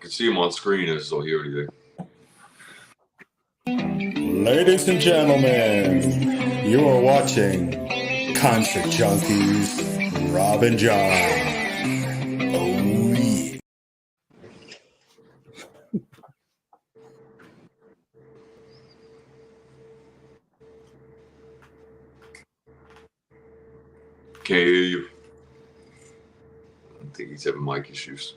can see him on screen. I just don't hear anything. Ladies and gentlemen, you are watching Concert Junkies, Rob and John. Oh, yeah. Can't hear you. I think he's having mic issues.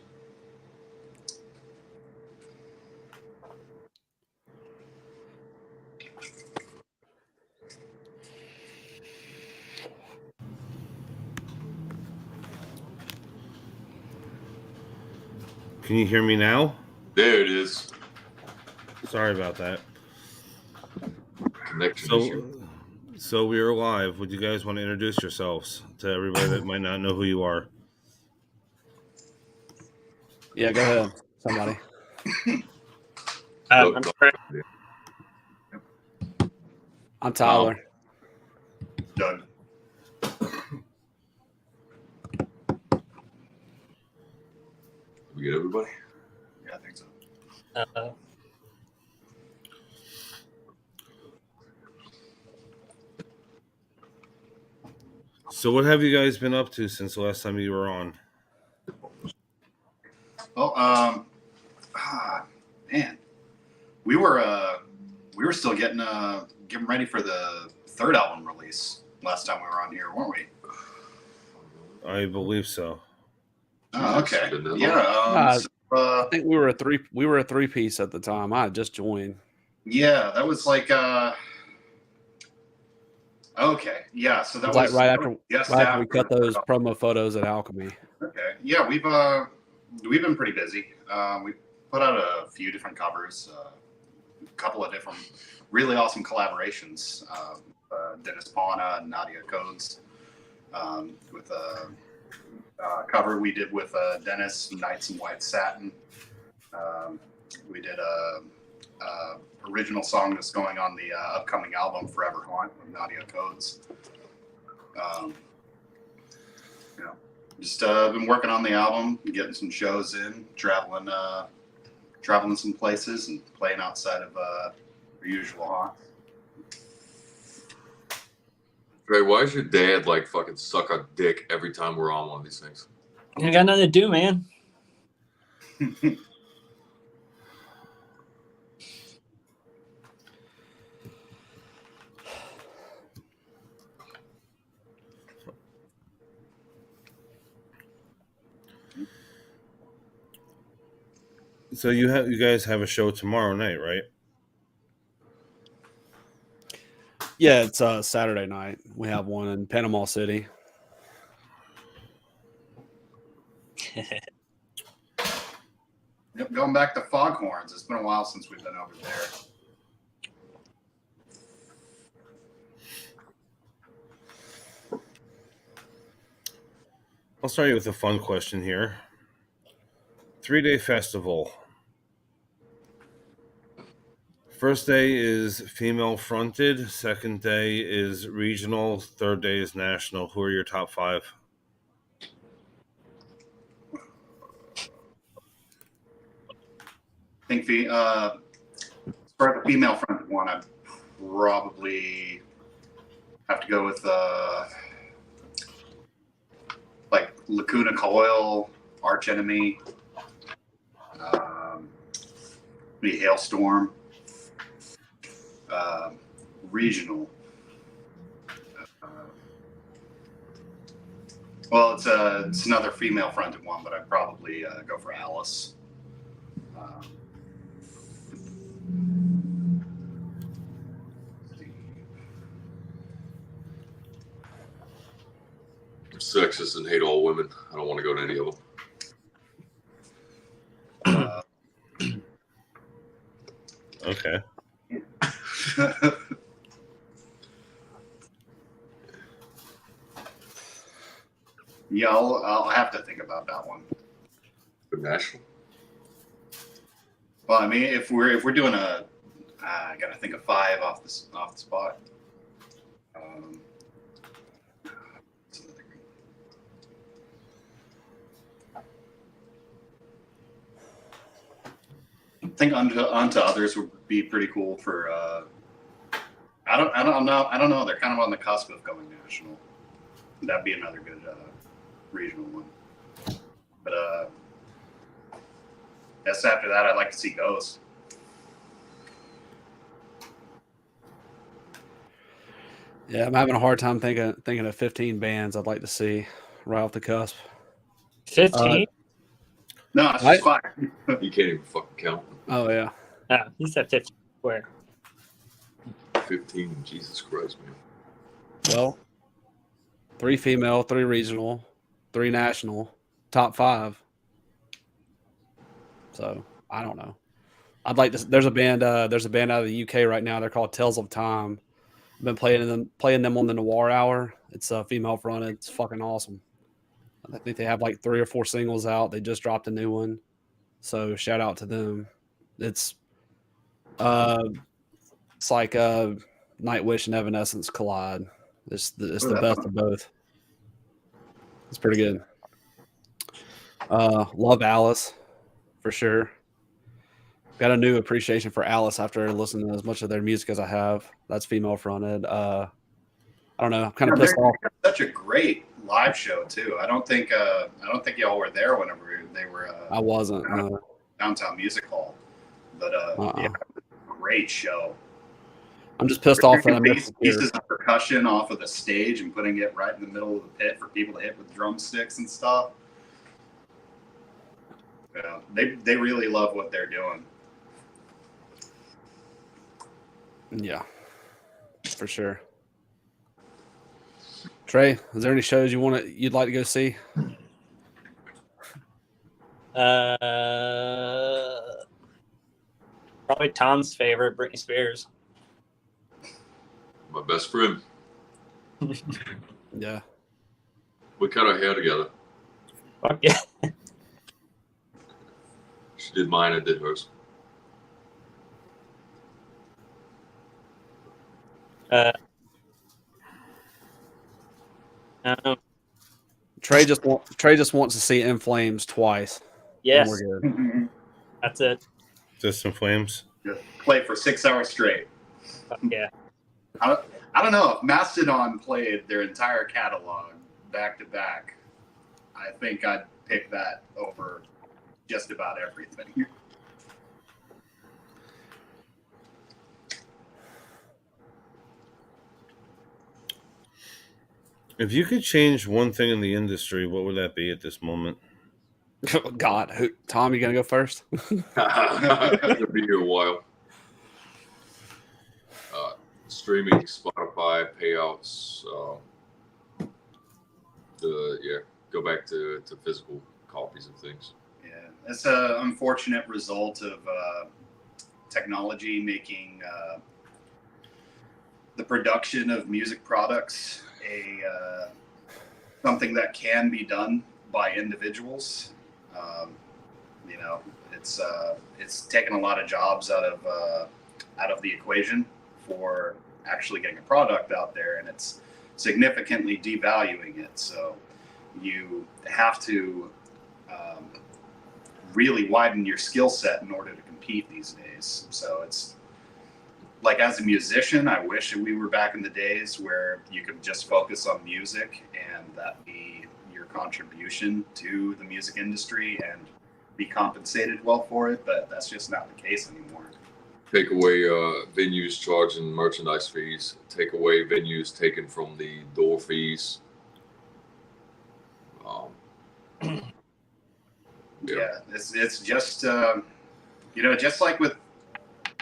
Can you hear me now? There it is. Sorry about that. Connection issue. So we are live. Would you guys want to introduce yourselves to everybody that might not know who you are? Yeah, go ahead, somebody. I'm Craig. I'm Tyler. Doug. We get everybody? Yeah, I think so. So what have you guys been up to since the last time you were on? Well, man, we were still getting ready for the third album release last time we were on here, weren't we? I believe so. Oh, okay. Yeah. I think we were a three-piece at the time. I had just joined. Yeah, that was like okay. Yeah, so that was like right after we cut those after. promo photos at Alchemy. Okay. Yeah, we've been pretty busy. We put out a few different covers, a couple of different really awesome collaborations. Dennis Pauna and Nadia Codes with a cover we did with Dennis, Nights in White Satin. We did a original song that's going on the upcoming album Forever Haunt with Nadia Codes. Just been working on the album, getting some shows in, traveling some places and playing outside of our usual haunts. Ray, why is your dad like fucking suck a dick every time we're on one of these things? You got nothing to do, man. So you guys have a show tomorrow night, right? Yeah, it's Saturday night. We have one in Panama City. Yep, going back to Foghorns. It's been a while since we've been over there. I'll start you with a fun question here. 3-day festival. First day is female fronted. Second day is regional. Third day is national. Who are your top 5? I think for the female fronted one, I'd probably have to go with like Lacuna Coil, Arch Enemy, maybe Hailstorm. Regional. Well, it's another female fronted one, but I'd probably go for Alice. Sexist and hate all women. I don't want to go to any of them. Okay. Yeah, I'll have to think about that one. The national. Well, I mean, if we're doing I gotta think of 5 off the spot. think unto others would be pretty cool for. I don't know. They're kind of on the cusp of going national. That'd be another good regional one. But guess after that, I'd like to see Ghost. Yeah, I'm having a hard time thinking of 15 bands I'd like to see right off the cusp. 15? No, it's just 5. You can't even fucking count. Oh yeah. He said 15 square. 15, Jesus Christ, man. Well, 3 female, 3 regional, 3 national, top 5. So I don't know. I'd like to. There's a band out of the UK right now. They're called Tales of Time. I've been playing them on the Noir Hour. It's female fronted. It's fucking awesome. I think they have like 3 or 4 singles out. They just dropped a new one. So shout out to them. It's like Nightwish and Evanescence collide. It's the best of both. It's pretty good. Love Alice for sure. Got a new appreciation for Alice after listening to as much of their music as I have. That's female fronted. I don't know. I'm kind of pissed off. Such a great live show too. I don't think y'all were there whenever they were. I wasn't. Downtown Music Hall, but yeah, great show. I'm just pissed off that I taking missed pieces of percussion off of the stage and putting it right in the middle of the pit for people to hit with drumsticks and stuff. Yeah, they really love what they're doing. Yeah, for sure. Trey, is there any shows you'd like to go see? Probably Tom's favorite, Britney Spears. My best friend. Yeah. We cut our hair together. Fuck yeah. She did mine, I did hers. Trey just wants to see In Flames twice. Yes, We're good. that's it. Just some flames. Just play for 6 hours straight. Fuck yeah. I don't know if Mastodon played their entire catalog back to back. I think I'd pick that over just about everything. If you could change one thing in the industry, what would that be at this moment? God, Tom, you gonna go first? It'll be here a while. Streaming, Spotify, payouts. Go back to physical copies of things. Yeah, it's an unfortunate result of technology making the production of music products something that can be done by individuals. It's taken a lot of jobs out of the equation for actually getting a product out there, and it's significantly devaluing it. So you have to really widen your skill set in order to compete these days. So it's like, as a musician, I wish we were back in the days where you could just focus on music and that be your contribution to the music industry and be compensated well for it, but that's just not the case anymore. Take away venues charging merchandise fees. Take away venues taken from the door fees. Yeah, it's just just like with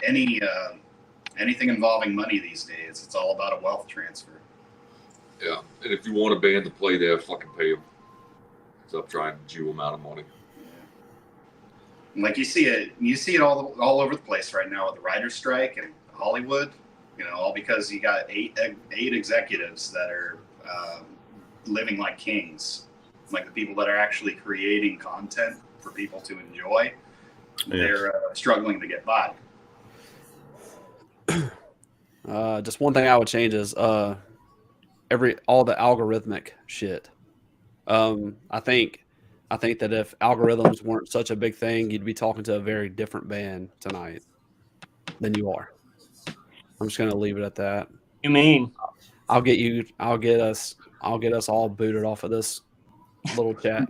anything involving money these days, it's all about a wealth transfer. Yeah, and if you want a band to play there, fucking pay them. Stop trying to Jew them out of money. And like you see it all over the place right now with the writer's strike and Hollywood. All because you got eight executives that are living like kings, like the people that are actually creating content for people to enjoy. Yeah. They're struggling to get by. Just one thing I would change is all the algorithmic shit. I think I think that if algorithms weren't such a big thing, you'd be talking to a very different band tonight than you are. I'm just gonna leave it at that. You mean? I'll get us all booted off of this little chat.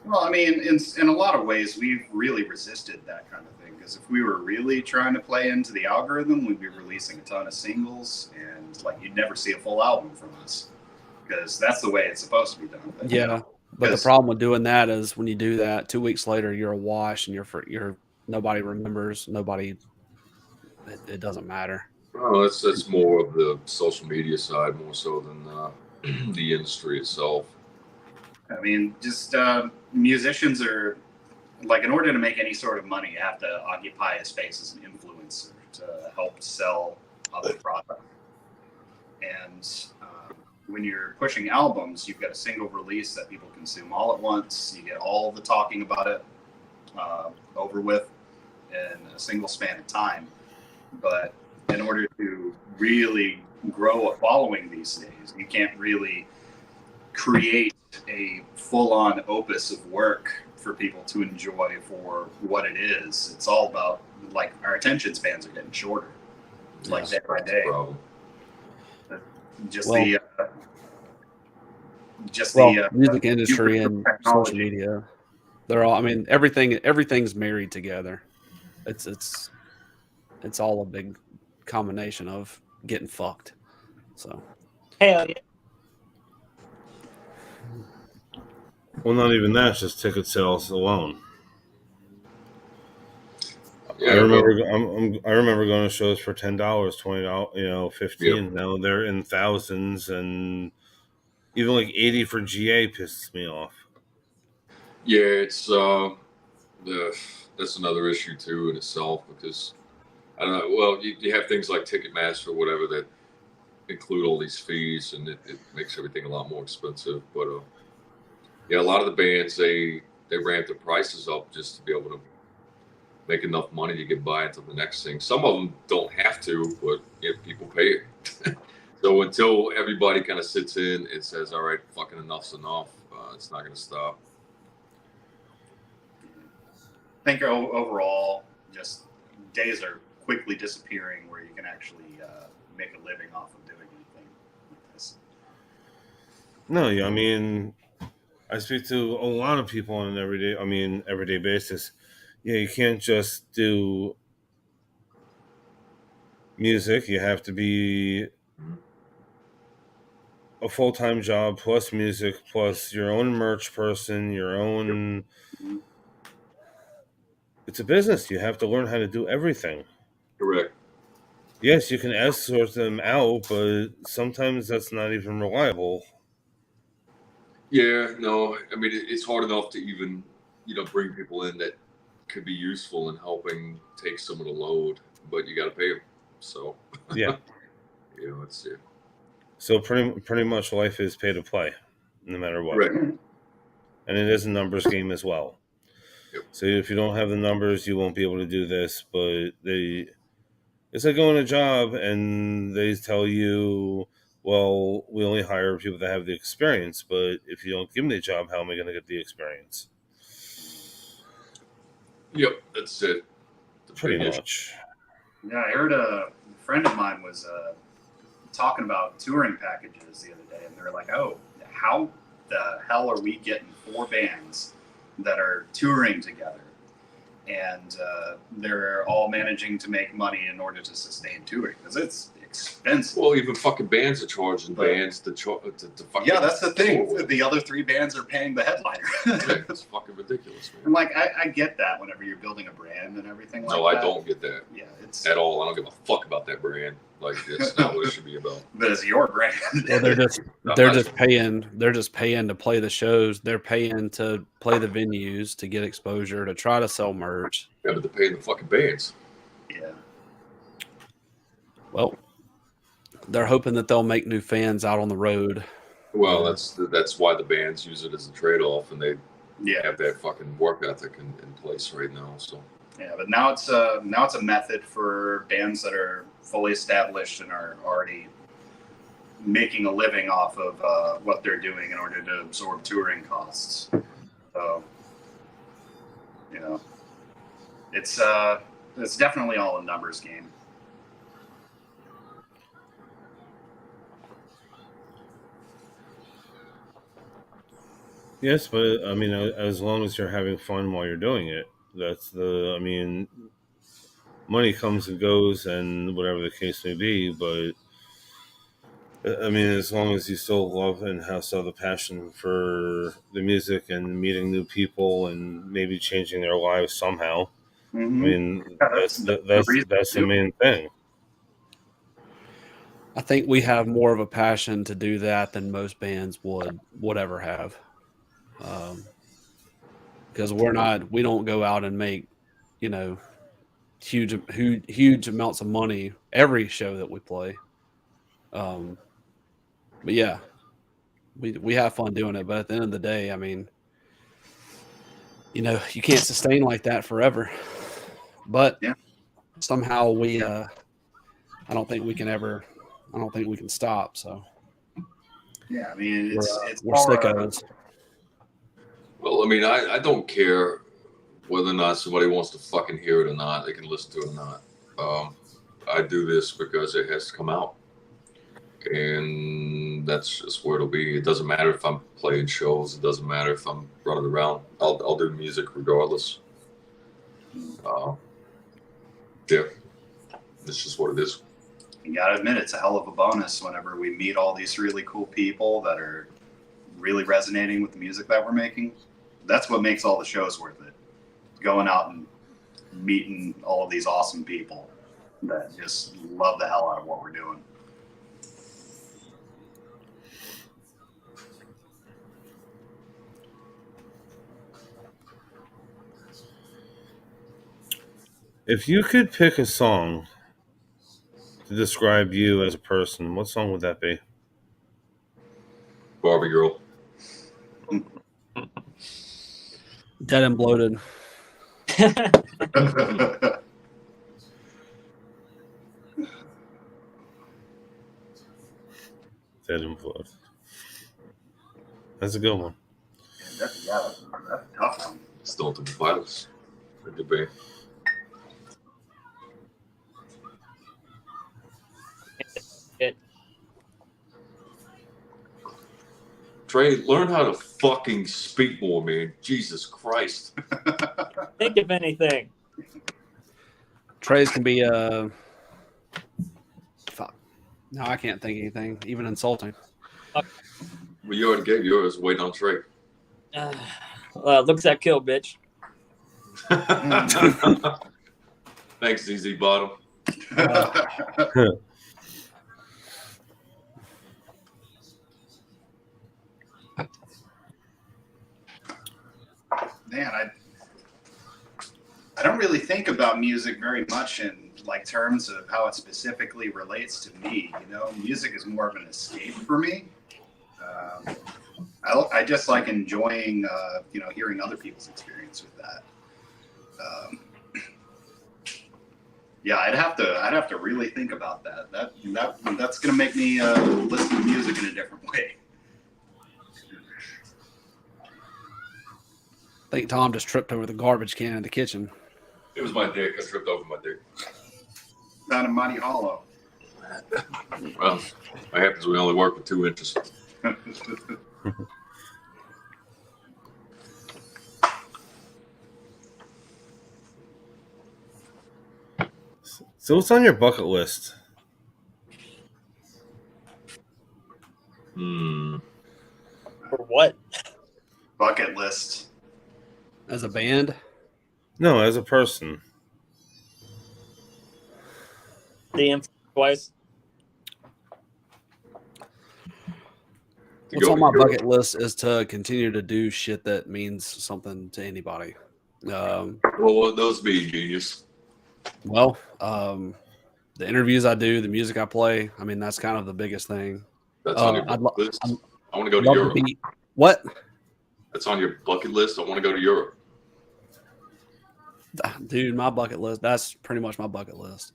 Well, I mean, in a lot of ways, we've really resisted that kind of thing because if we were really trying to play into the algorithm, we'd be releasing a ton of singles, and like you'd never see a full album from us because that's the way it's supposed to be done. But, Yeah, but the problem with doing that is when you do that, 2 weeks later you're a wash and you're nobody remembers, it doesn't matter. Oh, that's more of the social media side, more so than the industry itself. I mean, just musicians are like, in order to make any sort of money, you have to occupy a space as an influencer to help sell other products. And when you're pushing albums, you've got a single release that people consume all at once. You get all the talking about it over with in a single span of time. But in order to really grow a following these days, you can't really create a full-on opus of work for people to enjoy for what it is. It's all about, like, our attention spans are getting shorter, like day by day. Just the music industry and social media, they're all. I mean, everything's married together. It's all a big combination of getting fucked. So Hell yeah. Well, not even that; it's just ticket sales alone. Yeah, I remember going to shows for $10, $20, $15. Yep. Now they're in thousands, and even like $80 for GA pisses me off. Yeah, it's that's another issue too in itself because I don't know. Well, you have things like Ticketmaster or whatever that include all these fees, and it makes everything a lot more expensive. But yeah, a lot of the bands they ramp their prices up just to be able to make enough money to get by into the next thing. Some of them don't have to, but people pay it. So until everybody kind of sits in and says, "All right, fucking enough's enough," it's not going to stop. I think overall, just days are quickly disappearing where you can actually make a living off of doing anything like this. No, yeah, I mean, I speak to a lot of people on an everyday basis. Yeah, you can't just do music. You have to be a full-time job plus music plus your own merch person, your own. It's a business. You have to learn how to do everything. Correct. Yes, you can escort them out, but sometimes that's not even reliable. Yeah, no, I mean it's hard enough to even bring people in that could be useful in helping take some of the load, but you got to pay them. So Yeah. Let's see. So pretty much life is pay to play, no matter what. Right. And it is a numbers game as well. Yep. So if you don't have the numbers, you won't be able to do this. But it's like going to a job and they tell you, well, we only hire people that have the experience. But if you don't give me the job, how am I going to get the experience? Yep, that's it. Pretty much. Yeah, I heard a friend of mine was talking about touring packages the other day, and they're like, "Oh, how the hell are we getting 4 bands that are touring together, and they're all managing to make money in order to sustain touring because it's expensive." Well, even fucking bands are charging bands to fucking. Yeah, that's the thing. The other 3 bands are paying the headliner. Yeah, that's fucking ridiculous, man. And like, I get that whenever you're building a brand and everything like that. No, I don't get that. Yeah, it's at all. I don't give a fuck about that brand. Like, it's not what it should be about. But it's your brand. Well, they're just paying to play the shows. They're paying to play the venues, to get exposure, to try to sell merch. Yeah, but they're paying the fucking bands. Yeah. Well, they're hoping that they'll make new fans out on the road. Well, that's why the bands use it as a trade-off, and they have that fucking work ethic in place right now. So yeah, but now it's a method for bands that are fully established and are already making a living off of what they're doing in order to absorb touring costs. So, you know, it's definitely all a numbers game. Yes, but I mean, as long as you're having fun while you're doing it, that's I mean, money comes and goes, and whatever the case may be. But I mean, as long as you still love and have still the passion for the music and meeting new people and maybe changing their lives somehow, Mm-hmm. I mean, Yeah, that's the reason that's to the do it. main thing. I think we have more of a passion to do that than most bands would ever have. Because we don't go out and make, you know, huge amounts of money every show that we play. But yeah, we have fun doing it. But at the end of the day, I mean, you know, you can't sustain like that forever. But Yeah. somehow I don't think we can stop. So Yeah, I mean, it's we're more, sickos. Well, I mean, I don't care whether or not somebody wants to fucking hear it or not. They can listen to it or not. I do this because it has to come out, and that's just where it'll be. It doesn't matter if I'm playing shows. It doesn't matter if I'm running around. I'll do music regardless. Yeah, it's just what it is. you gotta admit, it's a hell of a bonus whenever we meet all these really cool people that are really resonating with the music that we're making. That's what makes all the shows worth it. Going out and meeting all of these awesome people that just love the hell out of what we're doing. If you could pick a song to describe you as a person, what song would that be? Barbie Girl. Dead and bloated. Dead and Blood. That's a good one. that's a tough one. Stone Temple Pilots. A good band. It, Trey, learn how to fucking speak more, man. Jesus Christ. think of anything. Trey's can be fuck. No, I can't think of anything, even insulting. Well, you already gave yours. Waiting on Trey. Looks that kill, bitch. Thanks, ZZ Bottom. Man, I don't really think about music very much in like terms of how it specifically relates to me. You know, music is more of an escape for me. I just like enjoying, you know, hearing other people's experience with that. Yeah, I'd have to really think about that. That's gonna make me listen to music in a different way. I think Tom just tripped over the garbage can in the kitchen. It was my dick. I tripped over my dick. Sounded mighty hollow. Well, that happens. We only work with 2 inches. So what's on your bucket list? For what? Bucket list. As a band, No, as a person. The twice. what's on my bucket list is to continue to do shit that means something to anybody. Well, those be genius. Well, the interviews I do, the music I play, I mean, that's kind of the biggest thing. That's on your I'd bucket list. I want to go to Love Europe. to be, what? That's on your bucket list. I want to go to Europe. Dude, my bucket list, that's pretty much my bucket list.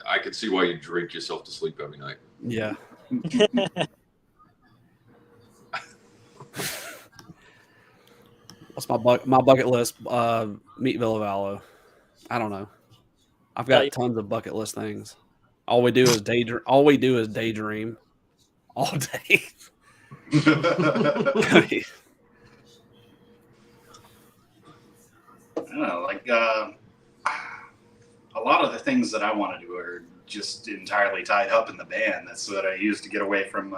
I can see why you drink yourself to sleep every night. Yeah. What's my bucket list? Meet Villa Vallo. I don't know. I've got tons of bucket list things. All we do is daydream. All we do is daydream all day. I don't know, like a lot of the things that I want to do are just entirely tied up in the band. That's what I use to get away from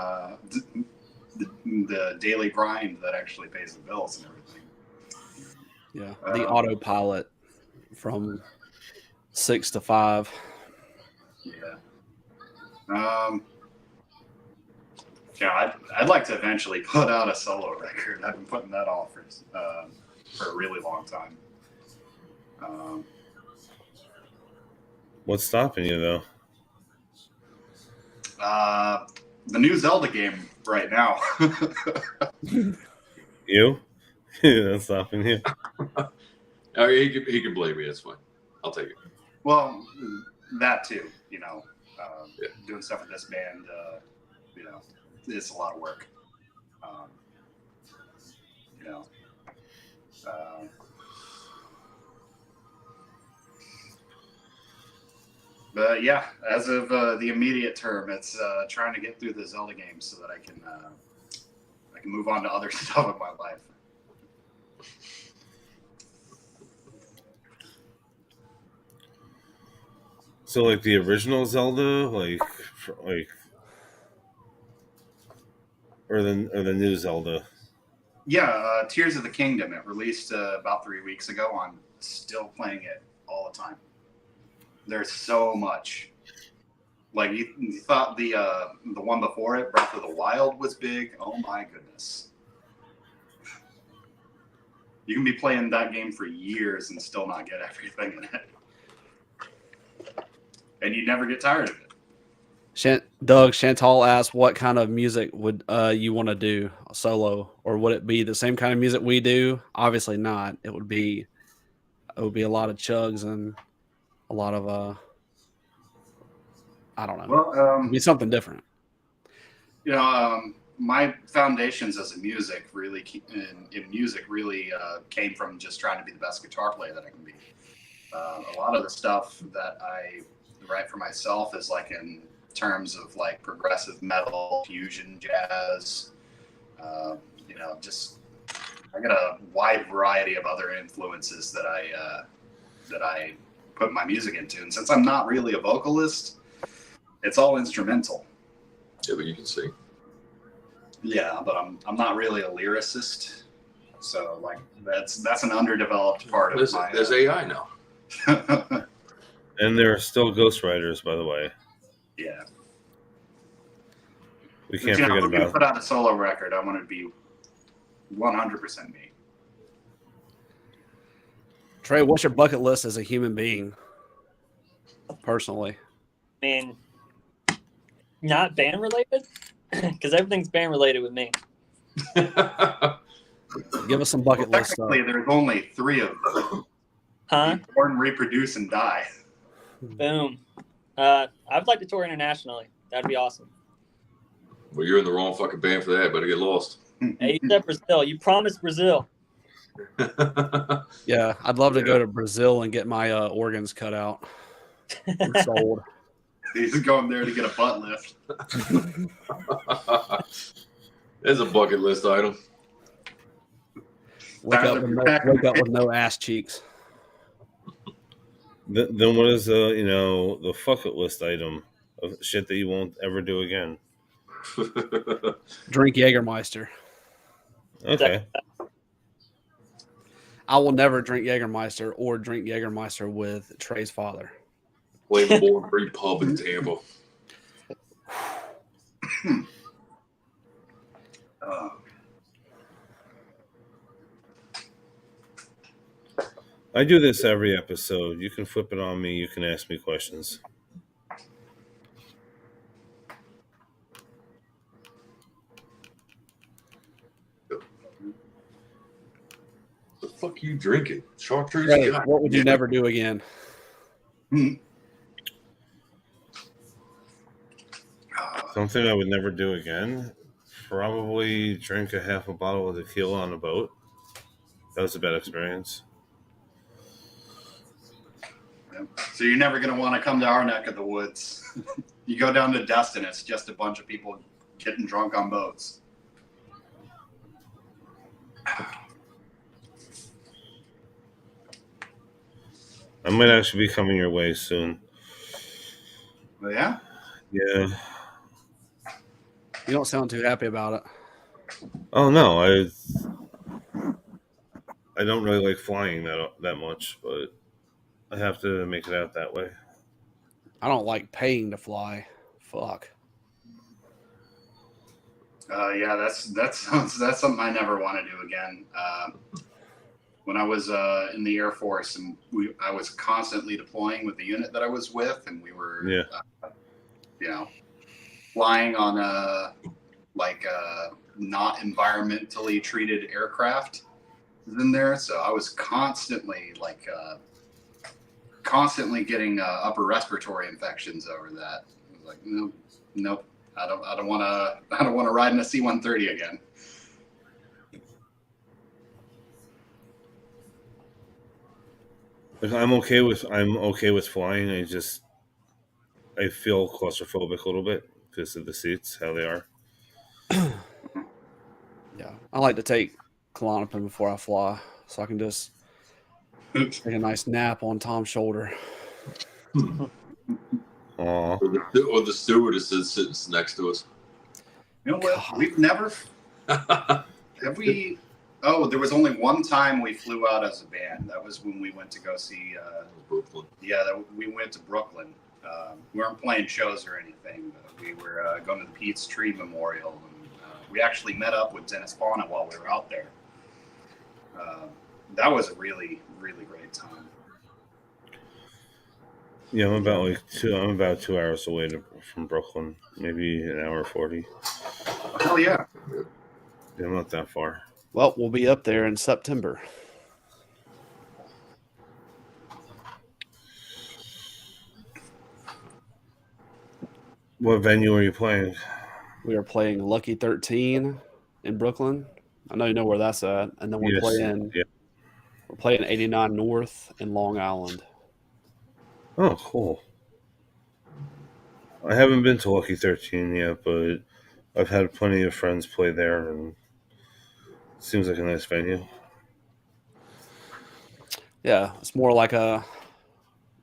the daily grind that actually pays the bills and everything. Yeah, the autopilot from 6 to 5. Yeah. Yeah, I'd like to eventually put out a solo record. I've been putting that off for a really long time. What's stopping you though? The new Zelda game right now. You? That's stopping you. Oh, he can blame me. That's fine. I'll take it. Well, that too. You know, Yeah. doing stuff with this band. You know, it's a lot of work. You know. But yeah, as of the immediate term, it's trying to get through the Zelda game so that I can move on to other stuff in my life. So like the original Zelda, like or the new Zelda. Yeah, Tears of the Kingdom. It released about 3 weeks ago. I'm still playing it all the time. There's so much. Like you thought the one before it, Breath of the Wild, was big. Oh my goodness! You can be playing that game for years and still not get everything in it, and you never get tired of it. Doug Chantal asked, "What kind of music would you want to do solo, or would it be the same kind of music we do?" Obviously not. It would be a lot of chugs and a lot of I don't know. Well, It'd be something different. You know, my foundations as a music really in music really came from just trying to be the best guitar player that I can be. A lot of the stuff that I write for myself is like in terms of like progressive metal, fusion, jazz. You know, just I got a wide variety of other influences that I put my music into, and since I'm not really a vocalist, it's all instrumental. Yeah, but you can sing. Yeah, but I'm not really a lyricist, so like that's an underdeveloped part of my. There's AI now. And there are still ghostwriters, by the way. Yeah. We can't But, forget I'm going to about. put out a solo record. I want it to be 100% me. Trey, what's your bucket list as a human being? Personally, I mean, not band related, because everything's band related with me. give us some bucket list stuff. Technically, there's only 3 of them. Huh? Be born, reproduce, and die. Boom. I'd like to tour internationally. That'd be awesome. Well, you're in the wrong fucking band for that. Better get lost. Hey, you said Brazil. You promised Brazil. Yeah, I'd love to go to Brazil and get my organs cut out and sold. He's going there to get a butt lift. There's a bucket list item. Wake up with no ass cheeks. Then what is the bucket list item of shit that you won't ever do again? Drink Jägermeister. Okay. I will never drink Jägermeister or drink Jägermeister with Trey's father. Play Born Free Pub in Tampa. I do this every episode. You can flip it on me. You can ask me questions. The fuck you drinking? Chartreuse? Trey, God. what would you never do again? Something I would never do again. Probably drink a half a bottle of tequila on a boat. That was a bad experience. So you're never going to want to come to our neck of the woods. You go down to Destin, it's just a bunch of people getting drunk on boats. I might actually be coming your way soon. But yeah? Yeah. You don't sound too happy about it. Oh no, I don't really like flying that much, but I have to make it out that way. I don't like paying to fly. Fuck. Yeah, that's something I never want to do again. When I was in the Air Force, and I was constantly deploying with the unit that I was with, and we were, flying on not environmentally treated aircraft in there. So I was constantly getting upper respiratory infections over that. I was like, nope. I don't want to ride in a C-130 again. Like, I'm okay with flying. I feel claustrophobic a little bit because of the seats, how they are. Yeah, I like to take Klonopin before I fly, so I can just take a nice nap on Tom's shoulder. Aw. Or the stewardess is sitting next to us. You know what? God. We've never have we. Oh, there was only one time we flew out as a band. That was when we went to go see. Brooklyn. Yeah, we went to Brooklyn. We weren't playing shows or anything, but we were going to the Pete's Tree Memorial. And, we actually met up with Dennis Fauna while we were out there. That was a really, really great time. Yeah, I'm about 2 hours away from Brooklyn, maybe an hour 40. Oh, hell yeah! Yeah, I'm not that far. Well, we'll be up there in September. What venue are you playing? We are playing Lucky 13 in Brooklyn. I know you know where that's at. And then we're Yes. playing 89 North in Long Island. Oh, cool. I haven't been to Lucky 13 yet, but I've had plenty of friends play there, and it seems like a nice venue. Yeah, it's more like a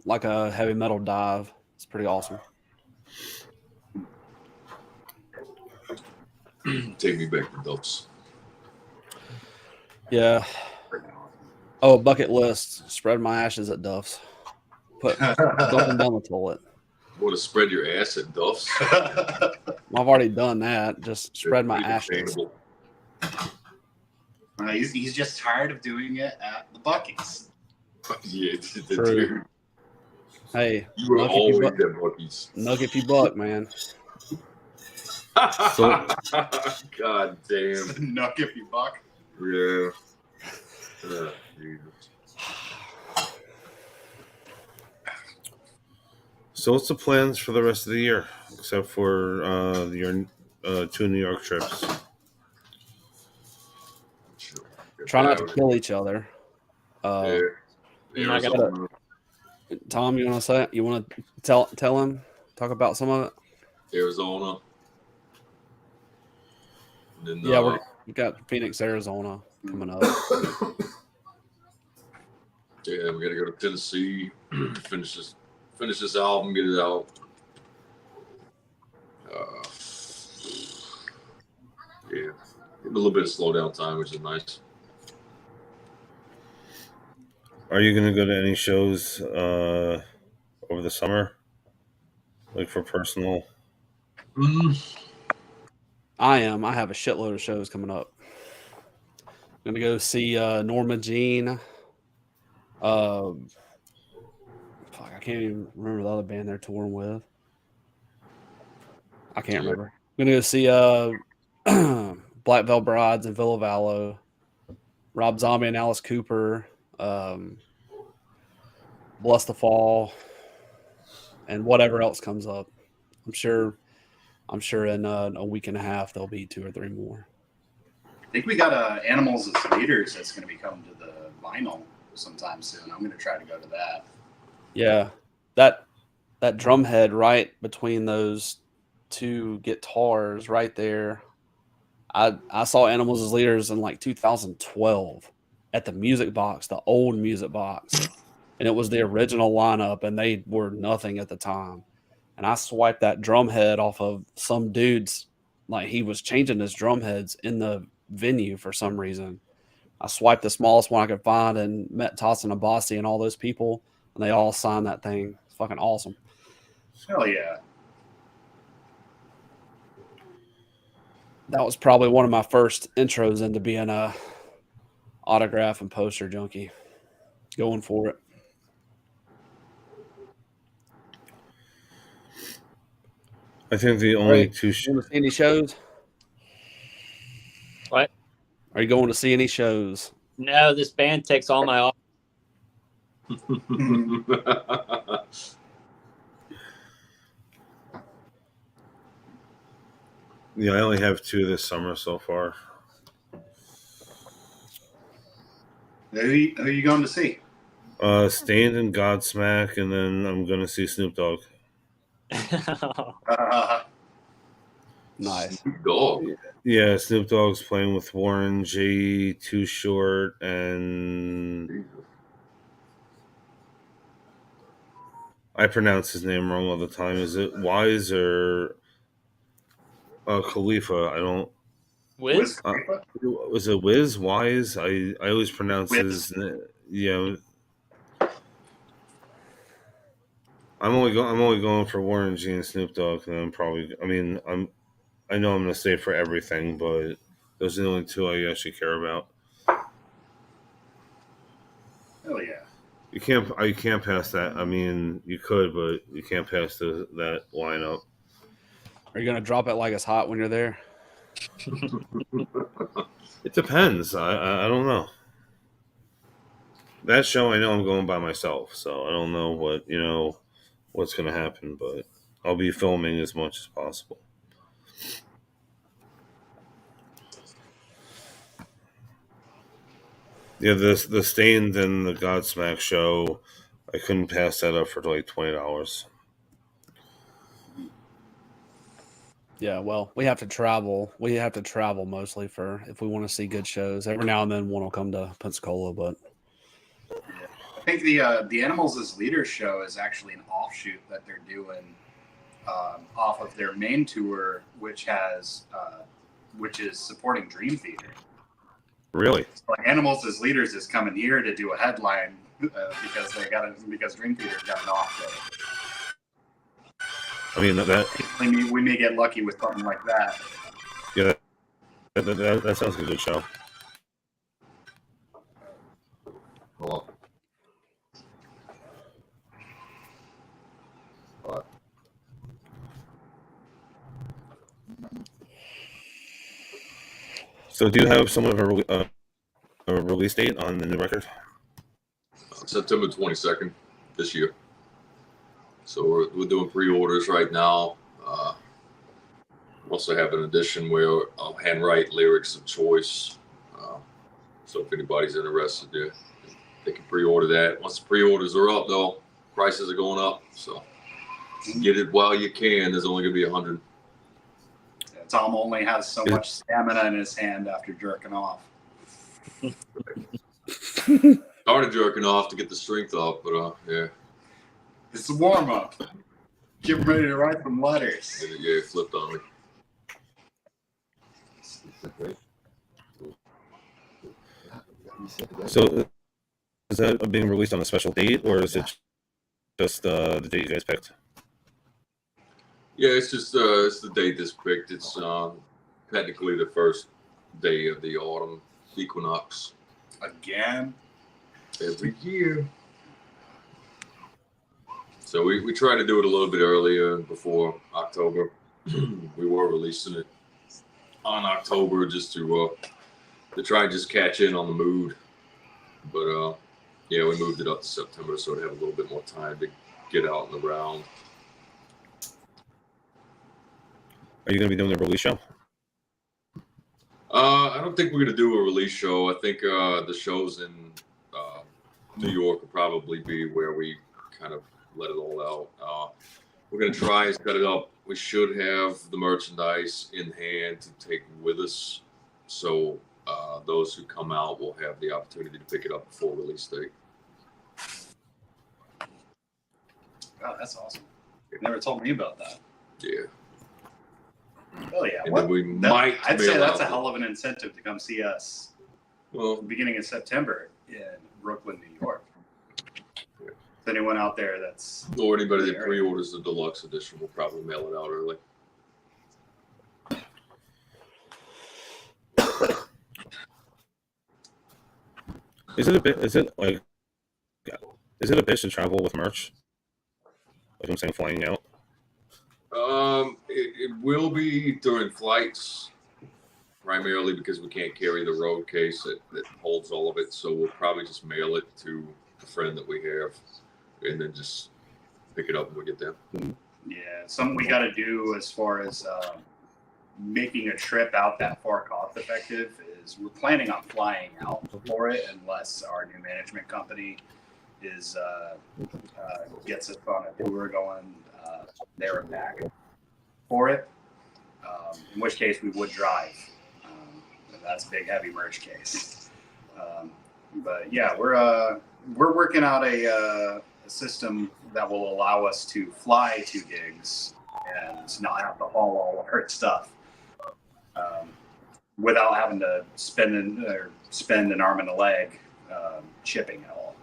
heavy metal dive. It's pretty awesome. Take me back to Duff's. Yeah. Oh, bucket list. Spread my ashes at Duff's. Dump them down the toilet. Want to spread your ass at Duff's? I've already done that. Just spread my ashes. He's just tired of doing it at the Buc-ee's. Yeah, True. Hey, you were always at Buc-ee's. Nuck if you buck, man. God damn. Nuck if you buck. Yeah. Jesus. So what's the plans for the rest of the year, except for your 2 New York trips? Try not to kill each other. Yeah. I gotta, Tom, you want to say it? You want to tell him? Talk about some of it? Arizona. And then, Yeah, we got Phoenix, Arizona coming up. Yeah, we got to go to Tennessee, finish this album, get it out. Yeah, a little bit of slowdown time, which is nice. Are you going to go to any shows over the summer, like for personal? I am. I have a shitload of shows coming up. I'm gonna go see Norma Jean. Fuck, I can't even remember the other band they're touring with. I can't remember. I'm gonna go see Black Veil Brides and Villa Vallo, Rob Zombie and Alice Cooper, Bless the Fall, and whatever else comes up. I'm sure in a week and a half there'll be 2 or 3 more. think we got Animals as Leaders that's going to be coming to the vinyl sometime soon. I'm going to try to go to that. Yeah, that drum head right between those two guitars right there. I saw Animals as Leaders in like 2012 at the Music Box, the old Music Box, and it was the original lineup, and they were nothing at the time. And I swiped that drum head off of some dude's, like he was changing his drum heads in the venue for some reason. I swiped the smallest one I could find and met Tossin and Bossy and all those people, and they all signed that thing. It's fucking awesome. Hell yeah. That was probably one of my first intros into being a autograph and poster junkie. Going for it. I think the only Ray, two. Going to see any shows? What? Are you going to see any shows? No, this band takes all my off. Yeah, I only have 2 this summer so far. Who are you going to see? Stained and Godsmack, and then I'm gonna see Snoop Dogg. Nice. Dog. Yeah, Snoop Dogg's playing with Warren G, Too Short, and I pronounce his name wrong all the time. Is it Wise or Khalifa? I don't. Wiz? Was it Wiz? Wise? I always pronounce Wiz. his. Yeah. I'm only going for Warren G and Snoop Dogg, and I know I'm gonna stay for everything, but those are the only 2 I actually care about. Hell yeah. You can't pass that. I mean, you could, but you can't pass that lineup. Are you going to drop it like it's hot when you're there? It depends. I don't know. That show, I know I'm going by myself, so I don't know what's going to happen, but I'll be filming as much as possible. Yeah, the Stained and the Godsmack show, I couldn't pass that up for like $20. Yeah, well, we have to travel. We have to travel mostly if we want to see good shows. Every now and then one will come to Pensacola, but I think the Animals as Leaders show is actually an offshoot that they're doing off of their main tour, which is supporting Dream Theater. Really? So Animals as Leaders is coming here to do a headline because Dream Theater got an off day. I mean We may get lucky with something like that. Yeah, that sounds like a good show. Hold on. So, do you have somewhat of a release date on the new record? September 22nd this year. So we're doing pre-orders right now. Also have an edition where I'll handwrite lyrics of choice. So if anybody's interested, they can pre-order that. Once the pre-orders are up, though, prices are going up. So get it while you can. There's only going to be 100. Tom only has so much stamina in his hand after jerking off. Started jerking off to get the strength off, but yeah. It's a warm up. Get ready to write some letters. Yeah, it flipped on me. So, is that being released on a special date, or is it just the date you guys picked? Yeah, it's just it's the date that's picked. It's technically the first day of the autumn equinox. Again? Every year. So we try to do it a little bit earlier, before October. We were releasing it on October just to try and just catch in on the mood. But yeah, we moved it up to September so to have a little bit more time to get out and around. Are you going to be doing a release show? I don't think we're gonna do a release show. I think the shows in New York will probably be where we kind of let it all out. We're gonna try and set it up. We should have the merchandise in hand to take with us, so those who come out will have the opportunity to pick it up before release date. Wow, that's awesome. You never told me about that. Yeah. Oh yeah. And then we might. I'd say mail that's a out hell of an incentive to come see us. Well, Beginning of September in Brooklyn, New York. Is anyone out there that's or anybody that pre-orders the deluxe edition will probably mail it out early. Is it a bit? Is it a bitch to travel with merch? Like I'm saying, flying out. It will be during flights, primarily because we can't carry the road case that holds all of it. So we'll probably just mail it to a friend that we have, and then just pick it up when we get there. Yeah, something we got to do as far as making a trip out that far cost effective is we're planning on flying out for it unless our new management company is gets us on a tour going there and back for it. In which case we would drive. That's a big heavy merch case. But yeah, we're working out a system that will allow us to fly to gigs and not have to haul all of our stuff without having to spend an arm and a leg shipping it all.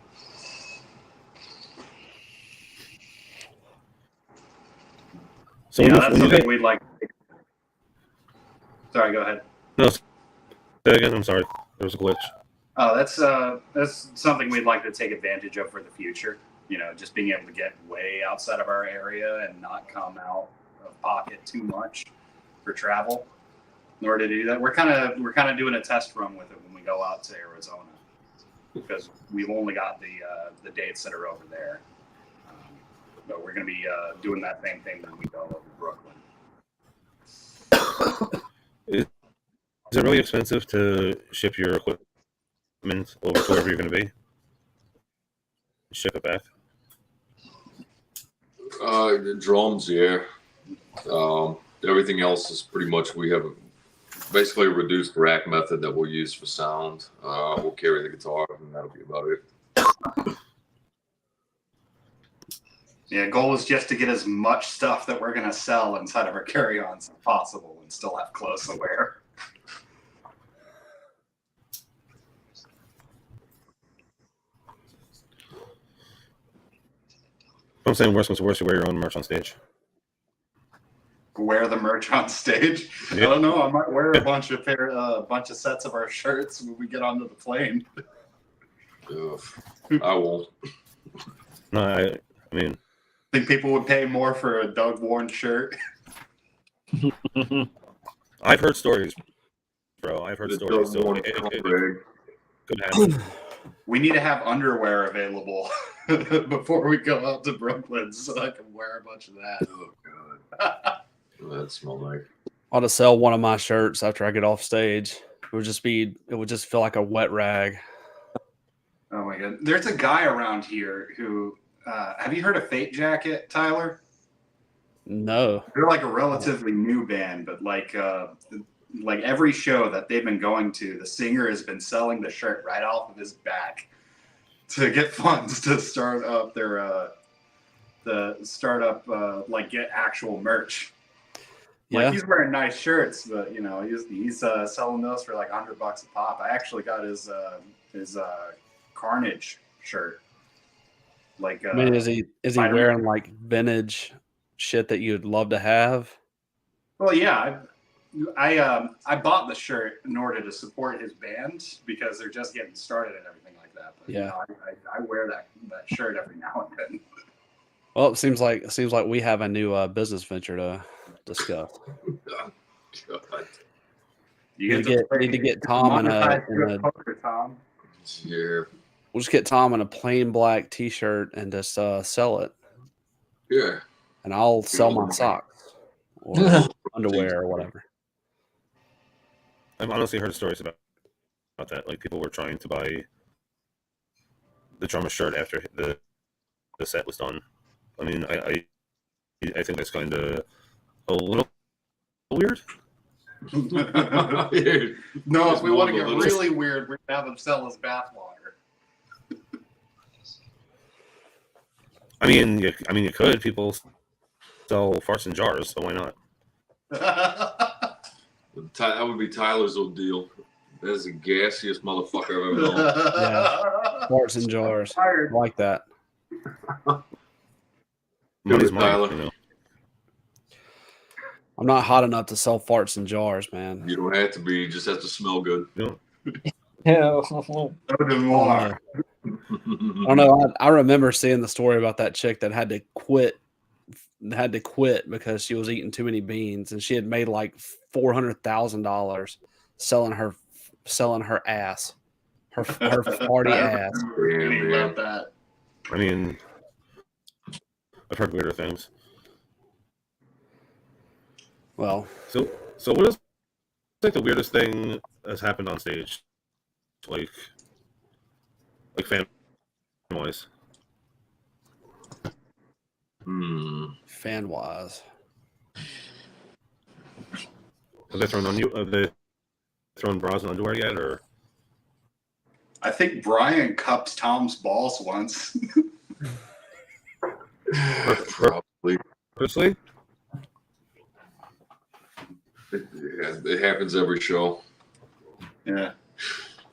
So that's something we'd like. Sorry, go ahead. No, say again. I'm sorry. There was a glitch. Oh, that's something we'd like to take advantage of for the future. You know, just being able to get way outside of our area and not come out of pocket too much for travel. In order to do that, we're kind of doing a test run with it when we go out to Arizona because we've only got the dates that are over there. But we're going to be doing that same thing when we go over to Brooklyn. Is it really expensive to ship your equipment over to wherever you're going to be? Ship it back? The drums, yeah. Everything else is pretty much we have basically a reduced rack method that we'll use for sound. We'll carry the guitar, and that'll be about it. Yeah, goal is just to get as much stuff that we're going to sell inside of our carry-ons as possible and still have clothes to wear. I'm saying worst comes to worst, you wear your own merch on stage. Wear the merch on stage. Yeah. I don't know. I might wear a bunch of sets of our shirts when we get onto the plane. Ugh, I won't. No, I mean, Think people would pay more for a Doug Warren shirt? I've heard stories, bro. I've heard stories. So it could happen. We need to have underwear available before we go out to Brooklyn so I can wear a bunch of that. Oh god, that smells like. I'll just sell one of my shirts after I get off stage. It would just feel like a wet rag. Oh my god. There's a guy around here who have you heard of Fate Jacket, Tyler? No. They're like a relatively new band, but like every show that they've been going to, the singer has been selling the shirt right off of his back to get funds to start up their get actual merch. Like Yeah. he's wearing nice shirts, but you know he's selling those for like $100 a pop. I actually got his Carnage shirt. Like, I mean, is he Spider-Man. wearing like vintage shit that you'd love to have? Well, yeah, I bought the shirt in order to support his band because they're just getting started and everything like that. But, Yeah. you know, I wear that shirt every now and then. Well, it seems like we have a new business venture to discuss. God. You Need to get Tom in a poker, Tom. Yeah. we'll just get Tom in a plain black T-shirt and just sell it, Yeah. and I'll sell my socks or underwear or whatever. I've honestly heard stories about that. Like people were trying to buy the drummer shirt after the set was done. I mean, I think that's kind of a little weird. No, if we want to get really weird, we're gonna have him sell his bathwater. I mean, you could. People sell farts in jars, so why not? That would be Tyler's old deal. That is the gassiest motherfucker I've ever known. Yeah. Farts in jars. I like that. Money's mine, Tyler. you know. I'm not hot enough to sell farts in jars, man. You don't have to be. You just have to smell good. You No. Noir. I don't know. I remember seeing the story about that chick that had to quit because she was eating too many beans, and she had made like $400,000 selling her ass, her farty ass. Really love that. I mean, I've heard weirder things. Well, So what is like the weirdest thing that's happened on stage, like fan wise? fan wise, Have they thrown on you? Have they thrown bras and underwear yet, or? I think Brian cupped Tom's balls once. Probably. Personally, It happens every show. Yeah.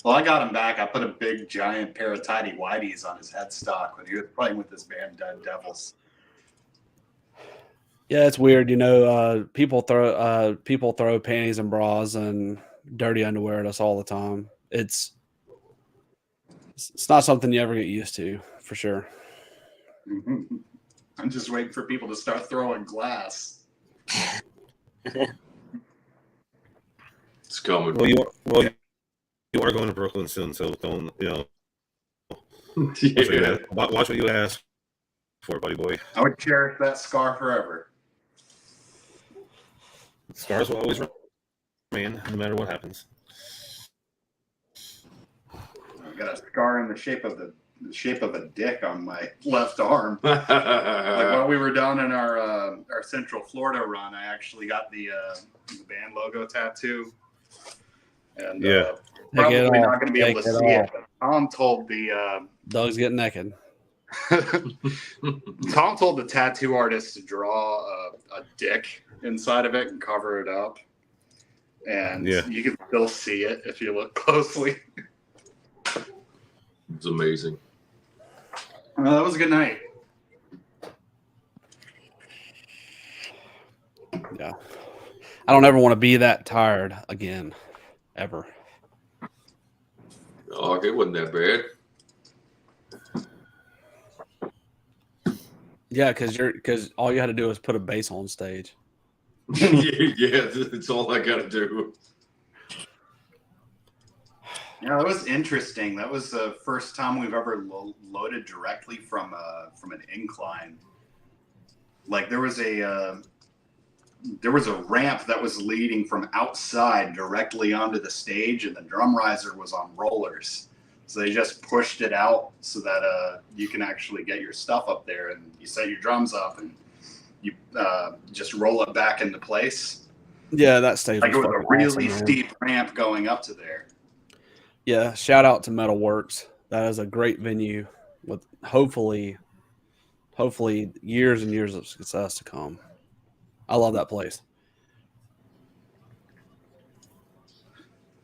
Well, I got him back. I put a big, giant pair of tidy whities on his headstock when he was playing with this band, Dead Devils. yeah, it's weird. You know, people throw panties and bras and dirty underwear at us all the time. It's not something you ever get used to, for sure. I'm just waiting for people to start throwing glass. It's coming. well, you are going to Brooklyn soon, so don't Yeah. watch what you ask for, buddy boy. I would cherish that scar forever. Scars will always remain, no matter what happens. I've got a scar in the shape of a dick on my left arm. Like while we were down in our Central Florida run, I actually got the band logo tattoo, and Yeah. probably Take it not off. going to be able to Take it see off. it. But Tom told the Doug's getting naked. Tom told the tattoo artist to draw a dick inside of it and cover it up, and Yeah. you can still see it if you look closely. It's amazing. That was a good night. Yeah. I don't ever want to be that tired again, ever. Oh, it wasn't that bad. Yeah, because all you had to do was put a bass on stage. Yeah, it's all I got to do. Yeah, that was interesting. That was the first time we've ever loaded directly from an incline. Like there was a ramp that was leading from outside directly onto the stage, and the drum riser was on rollers. So they just pushed it out so that you can actually get your stuff up there, and you set your drums up, and you just roll it back into place. Yeah, that stage Like it was a fucking really awesome, man. steep ramp going up to there. Yeah, shout out to Metalworks. That is a great venue with hopefully years and years of success to come. I love that place.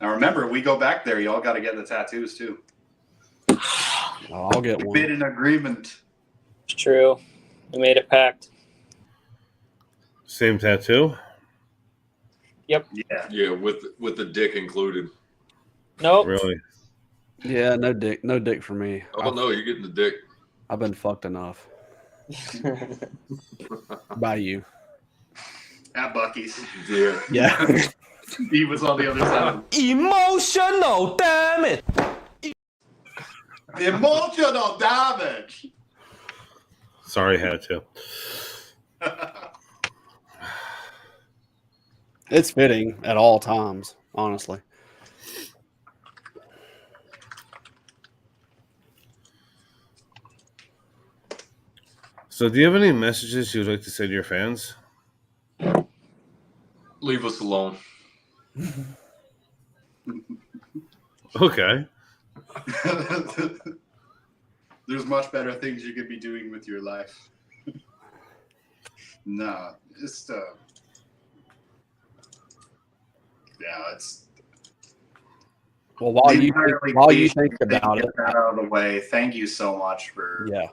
Now remember, we go back there. Y'all got to get the tattoos too. I'll get We made one. an agreement. It's true. We made a pact. Same tattoo. Yeah. Yeah, with the dick included. Nope. Really? Yeah, no dick for me. Oh no, you're getting the dick. I've been fucked enough by you. At Bucky's. Yeah. Yeah. He was on the other side. Emotional, damn it! Emotional damage. Sorry, had to. It's fitting at all times, honestly. So, do you have any messages you'd like to say to your fans? Leave us alone. Okay. There's much better things you could be doing with your life. No, just it's. Well, while you think about it, that out of the way. Thank you so much for yeah,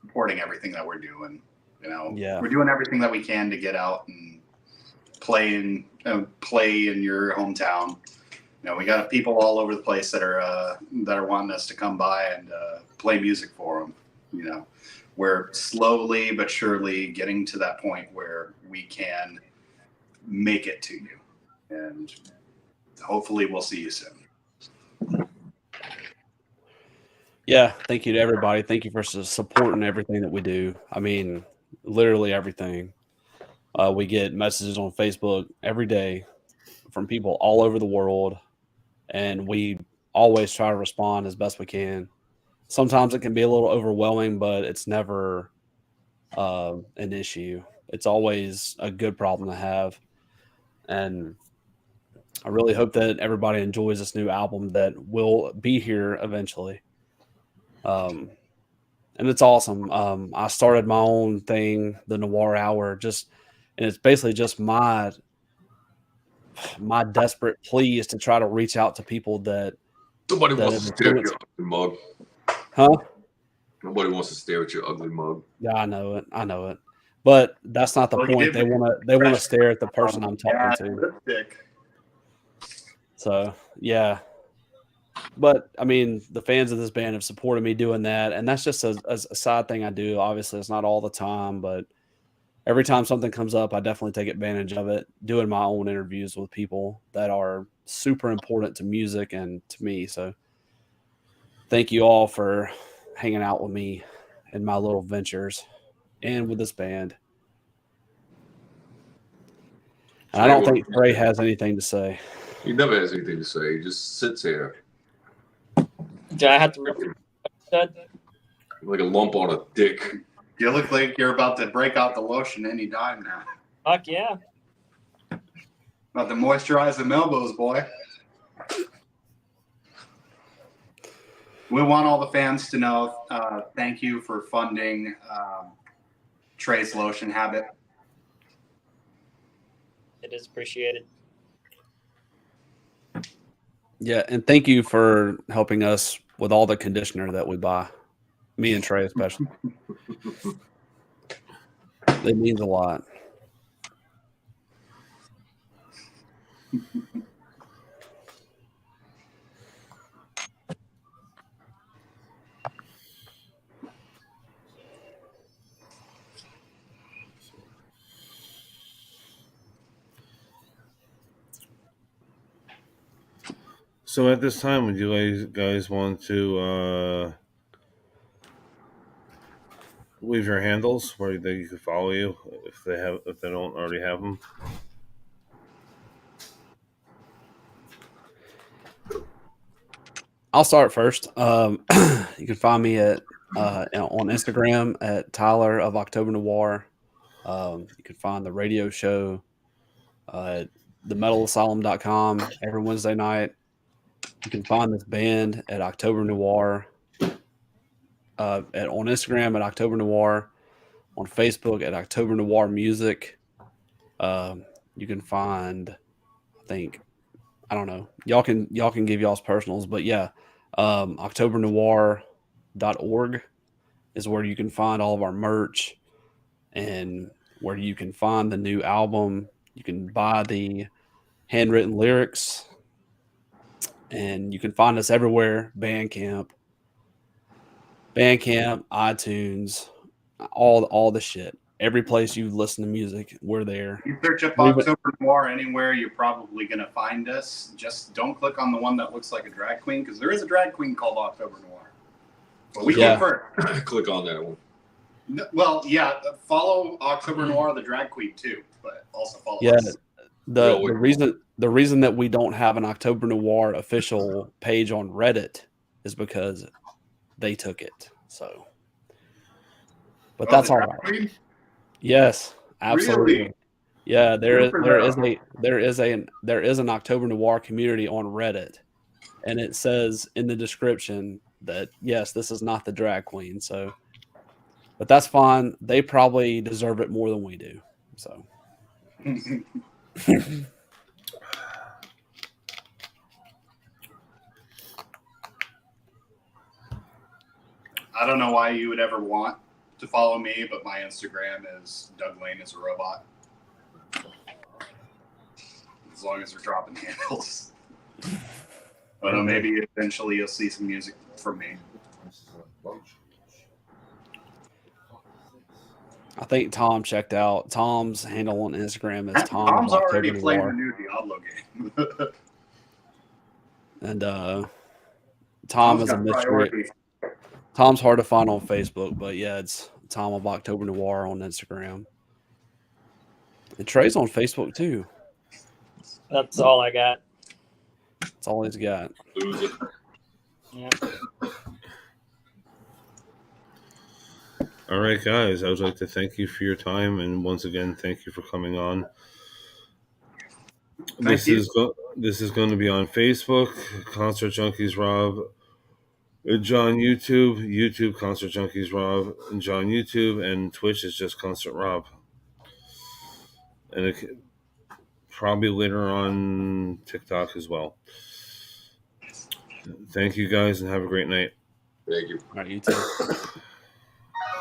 supporting everything that we're doing. You know, Yeah. we're doing everything that we can to get out and play in your hometown. You know, we got people all over the place that are wanting us to come by and play music for them. You know, we're slowly but surely getting to that point where we can make it to you, and hopefully we'll see you soon. Yeah, thank you to everybody. Thank you for supporting everything that we do. I mean, literally everything. We get messages on Facebook every day from people all over the world, and we always try to respond as best we can. Sometimes it can be a little overwhelming, but it's never an issue. It's always a good problem to have. And I really hope that everybody enjoys this new album that will be here eventually. And it's awesome. I started my own thing, the Noir Hour, and it's basically just my desperate pleas to try to reach out to people that Nobody that wants to have stare at influenced- your ugly mug. Huh? Nobody wants to stare at your ugly mug. Yeah, I know it. But that's not the Well, you point. did They want to stare at the person I'm talking Yeah, to. lipstick. So yeah. But I mean, the fans of this band have supported me doing that, and that's just a side thing I do. Obviously, it's not all the time, but every time something comes up, I definitely take advantage of it. Doing my own interviews with people that are super important to music and to me. So, thank you all for hanging out with me in my little ventures and with this band. And I don't think Trey has anything to say. He never has anything to say. He just sits here Do I have to repeat what you said? like a lump on a dick. You look like you're about to break out the lotion any time now. Fuck yeah. About to moisturize them elbows, boy. We want all the fans to know thank you for funding Trey's lotion habit. It is appreciated. Yeah, and thank you for helping us with all the conditioner that we buy. Me and Trey especially. It means a lot. So at this time, would you guys want to leave your handles where they can follow you if they don't already have them? I'll start first. You can find me at on Instagram at Tyler of October Noir. You can find the radio show at themetalasylum.com every Wednesday night. You can find this band at October Noir on Instagram at October Noir, on Facebook at October Noir Music. You can find, I don't know. Y'all can give y'all's personals, but yeah, octobernoir.org is where you can find all of our merch and where you can find the new album. You can buy the handwritten lyrics, and you can find us everywhere. Bandcamp, iTunes, all the shit. Every place you listen to music, we're there. You search up October Noir anywhere, you're probably going to find us. Just don't click on the one that looks like a drag queen, because there is a drag queen called October Noir. But we Yeah. look for Click on that one. Well, yeah, follow October Noir, the drag queen, too, but also follow Yeah. us. The reason that we don't have an October Noir official page on Reddit is because they took it. So but Oh, that's the all drag right. queen? Yes, absolutely. Really? Yeah, Good for them. there is an October Noir community on Reddit, and it says in the description that yes, this is not the drag queen. So, but that's fine. They probably deserve it more than we do. So, I don't know why you would ever want to follow me, but my Instagram is Doug Lane is a robot. As long as we're dropping handles. But maybe eventually you'll see some music from me. I think Tom checked out. Tom's handle on Instagram is Tom Tom's of already October playing the Noir, new Diablo game. and Tom Tom's is a got mystery. priorities. Tom's hard to find on Facebook, but yeah, it's Tom of October Noir on Instagram. And Trey's on Facebook too. That's all I got. That's all he's got. Lose it. Yeah. All right, guys. I would like to thank you for your time, and once again, thank you for coming on. This is going to be on Facebook, Concert Junkies Rob, John YouTube Concert Junkies Rob, and John YouTube, and Twitch is just Concert Rob. And it, probably later on TikTok as well. Thank you guys, and have a great night. Thank you. All right, you too.